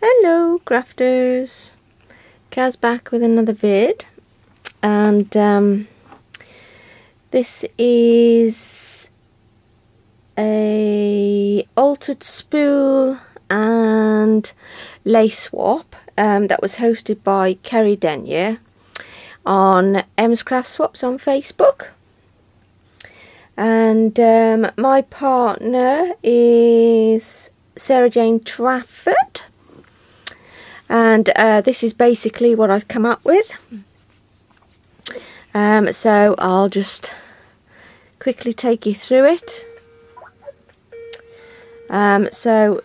Hello crafters, Kaz back with another vid, and this is a altered spool and lace swap that was hosted by Kerry Denyer on M's Craft Swaps on Facebook. And my partner is Sarah Jane Trafford, and this is basically what I've come up with. So I'll just quickly take you through it. So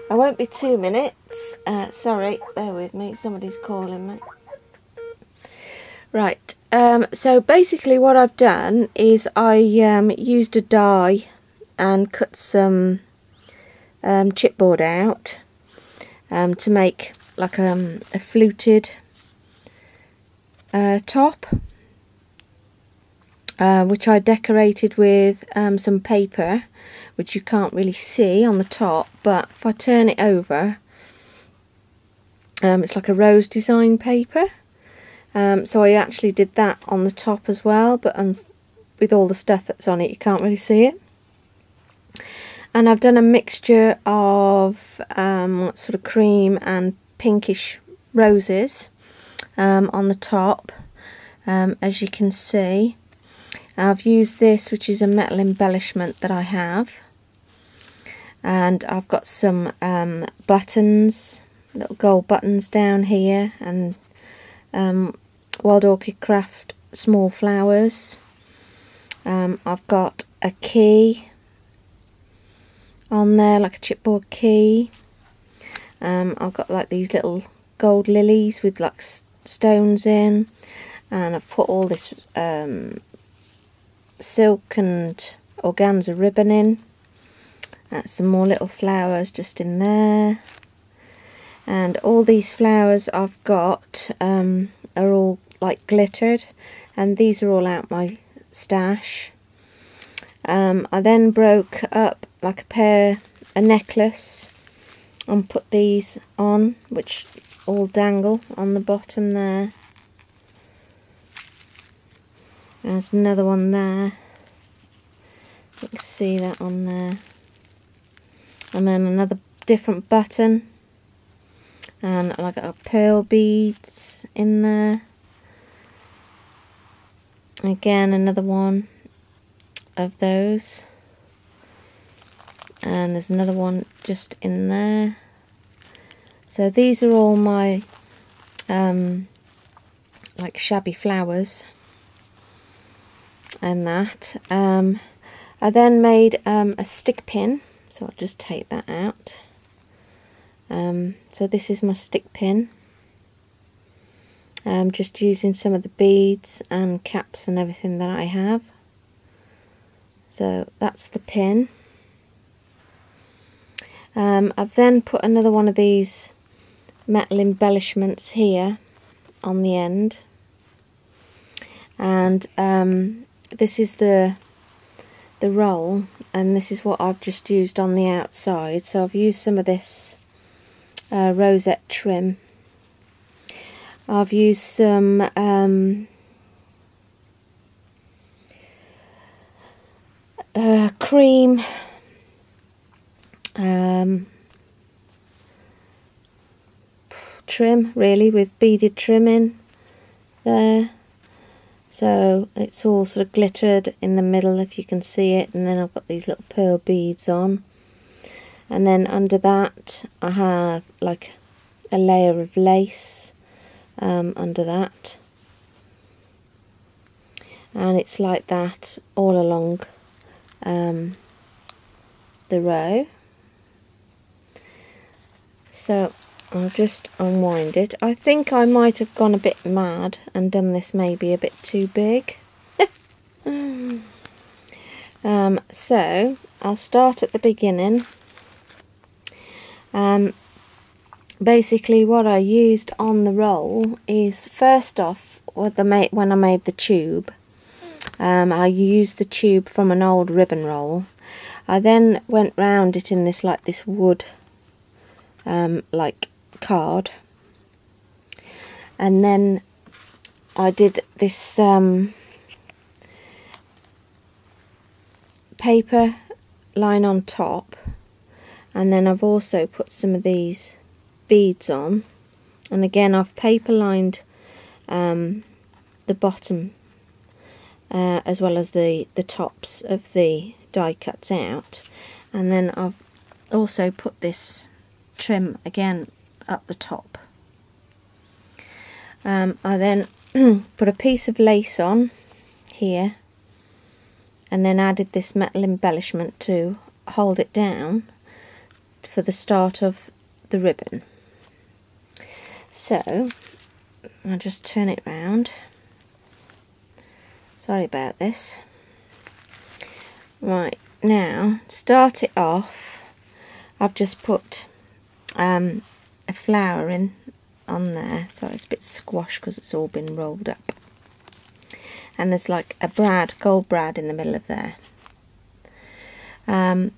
I won't be 2 minutes. Sorry, bear with me, somebody's calling me. Right, so basically what I've done is I used a die and cut some chipboard out to make like a fluted top, which I decorated with some paper, which you can't really see on the top, but if I turn it over, it's like a rose design paper. So I actually did that on the top as well, but with all the stuff that's on it, you can't really see it. And I've done a mixture of sort of cream and pinkish roses on the top, as you can see. I've used this, which is a metal embellishment that I have, and I've got some buttons, little gold buttons down here, and Wild Orchid Craft small flowers. I've got a key on there, like a chipboard key. I've got like these little gold lilies with like stones in, and I've put all this silk and organza ribbon in. That's some more little flowers just in there, and all these flowers I've got are all like glittered, and these are all out my stash. I then broke up like a necklace and put these on, which all dangle on the bottom there. There's another one there, you can see that on there, and then another different button, and I got pearl beads in there. Again, another one of those, and there's another one just in there. So these are all my like shabby flowers and that. I then made a stick pin, so I'll just take that out. So this is my stick pin. Just using some of the beads and caps and everything that I have. So that's the pin. I've then put another one of these metal embellishments here on the end, and this is the roll, and this is what I've just used on the outside. So I've used some of this rosette trim. I've used some cream trim, really, with beaded trim in there, so it's all sort of glittered in the middle, if you can see it, and then I've got these little pearl beads on, and then under that I have like a layer of lace under that, and it's like that all along the row. So I'll just unwind it. I think I might have gone a bit mad and done this maybe a bit too big. So I'll start at the beginning. Basically what I used on the roll is, first off, when I made the tube, I used the tube from an old ribbon roll. I then went round it in this wood like card, and then I did this paper line on top, and then I've also put some of these beads on, and again I've paper lined the bottom as well as the tops of the die cuts out, and then I've also put this trim again up the top. I then put a piece of lace on here, and then added this metal embellishment to hold it down for the start of the ribbon. So I'll just turn it round. Sorry about this. Right, now start it off, I've just put a flower in on there. Sorry, it's a bit squashed because it's all been rolled up. And there's like a brad, gold brad in the middle of there. I've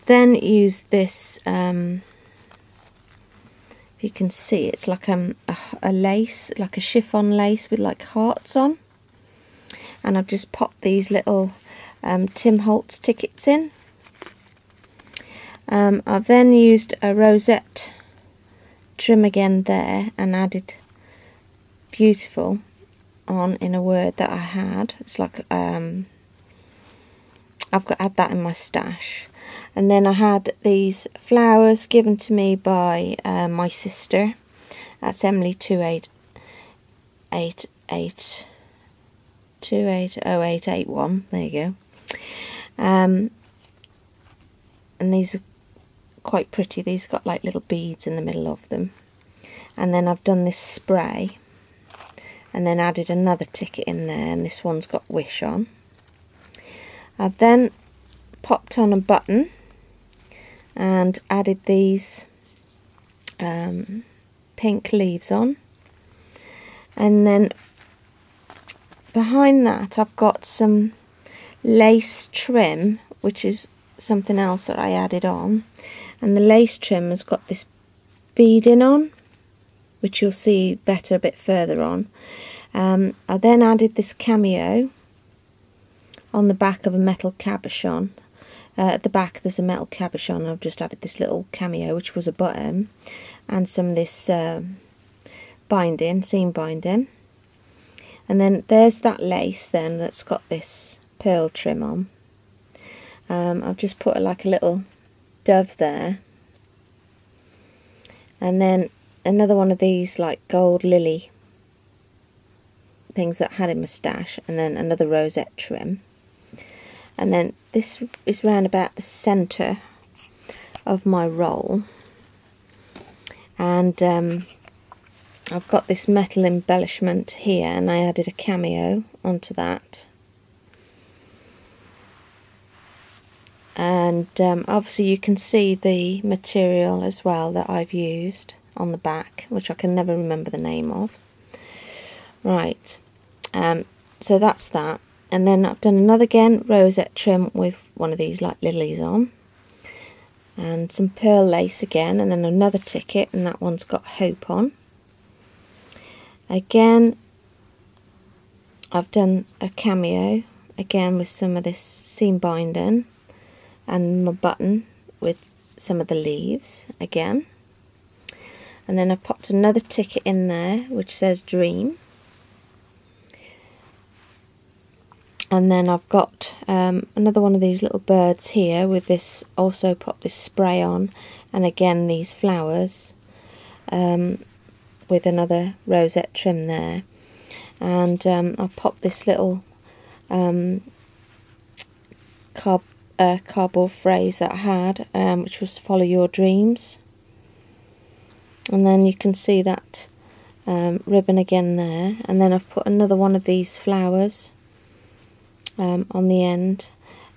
then used this, if you can see, it's like a lace, like a chiffon lace with like hearts on. And I've just popped these little Tim Holtz tickets in. I've then used a rosette trim again there and added beautiful on in a word that I had. It's like I've had that in my stash. And then I had these flowers given to me by my sister. That's Emily 280881. There you go. And these are quite pretty. These got like little beads in the middle of them. And then I've done this spray and then added another ticket in there, and this one's got wish on. I've then popped on a button and added these pink leaves on, and then behind that I've got some lace trim, which is something else that I added on, and the lace trim has got this beading on, which you'll see better a bit further on. I then added this cameo on the back of a metal cabochon. At the back there's a metal cabochon. I've just added this little cameo, which was a button, and some of this binding, seam binding. And then there's that lace then that's got this pearl trim on. I've just put like a little dove there, and then another one of these like gold lily things that I had in my stash, and then another rosette trim. And then this is round about the centre of my roll, and I've got this metal embellishment here, and I added a cameo onto that. And obviously you can see the material as well that I've used on the back, which I can never remember the name of. Right, so that's that. And then I've done another again rosette trim with one of these like lilies on, and some pearl lace again, and then another ticket, and that one's got hope on. Again I've done a cameo again with some of this seam binding, and my button with some of the leaves again. And then I popped another ticket in there which says dream. And then I've got another one of these little birds here with this, also popped this spray on, and again these flowers with another rosette trim there. And I've popped this little cardboard phrase that I had, which was follow your dreams. And then you can see that ribbon again there. And then I've put another one of these flowers on the end,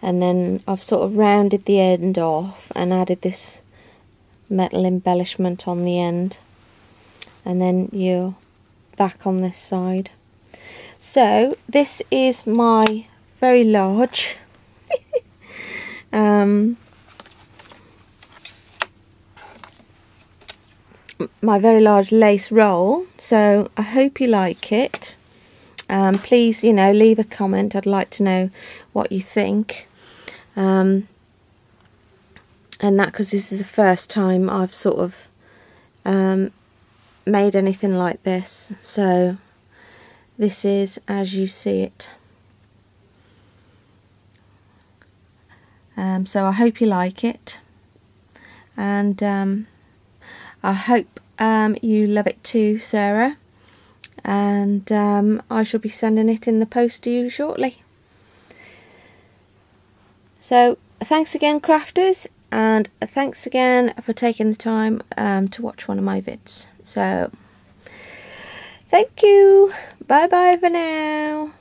and then I've sort of rounded the end off and added this metal embellishment on the end, and then you're back on this side. So this is my very large my very large lace roll. So I hope you like it. Please, you know, leave a comment. I'd like to know what you think. And that because this is the first time I've sort of made anything like this. So this is as you see it. So I hope you like it, and I hope you love it too, Sarah, and I shall be sending it in the post to you shortly. So thanks again, crafters, and thanks again for taking the time to watch one of my vids. So thank you, bye bye for now.